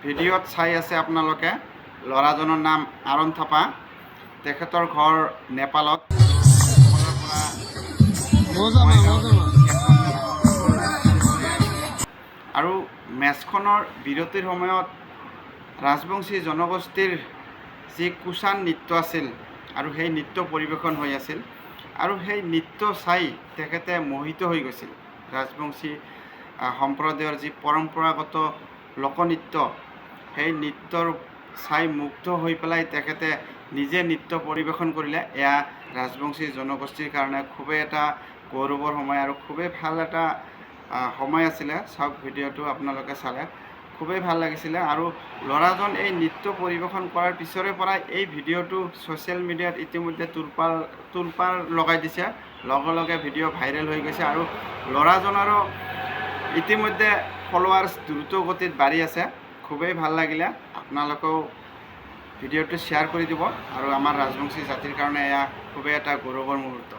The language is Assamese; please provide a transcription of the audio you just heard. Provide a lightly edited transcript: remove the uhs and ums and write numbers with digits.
ভিডিঅ'ত চাই আছে আপোনালোকে ল'ৰাজনৰ নাম আৰণ থাপা। তেখেতৰ ঘৰ নেপালত। আৰু মেচখনৰ বিৰতিৰ সময়ত ৰাজবংশী জনগোষ্ঠীৰ যি কুচান নৃত্য আছিল আৰু সেই নৃত্য পৰিৱেশন হৈ আছিল আৰু সেই নৃত্য চাই তেখেতে মোহিত হৈ গৈছিল। ৰাজবংশী সম্প্ৰদায়ৰ যি পৰম্পৰাগত লোকনৃত্য, সেই নৃত্যৰ চাই মুগ্ধ হৈ পেলাই তেখেতে নিজে নৃত্য পৰিৱেশন কৰিলে। এয়া ৰাজবংশী জনগোষ্ঠীৰ কাৰণে খুবেই এটা গৌৰৱৰ সময় আৰু খুবেই ভাল এটা সময় আছিলে। চাওক ভিডিঅ'টো আপোনালোকে চালে খুবেই ভাল লাগিছিলে। আৰু ল'ৰাজন এই নৃত্য পৰিৱেশন কৰাৰ পিছৰে পৰা এই ভিডিঅ'টো ছ'চিয়েল মিডিয়াত ইতিমধ্যে তোলপাৰ লগাই দিছে। লগে লগে ভিডিঅ' ভাইৰেল হৈ গৈছে আৰু ল'ৰাজনৰো ইতিমধ্যে ফলোৱাৰ্ছ দ্ৰুত গতিত বাঢ়ি আছে। খুবেই ভাল লাগিলে। আপোনালোকেও ভিডিঅ'টো শ্বেয়াৰ কৰি দিব আৰু আমাৰ ৰাজবংশী জাতিৰ কাৰণে এয়া খুবেই এটা গৌৰৱৰ মুহূৰ্ত।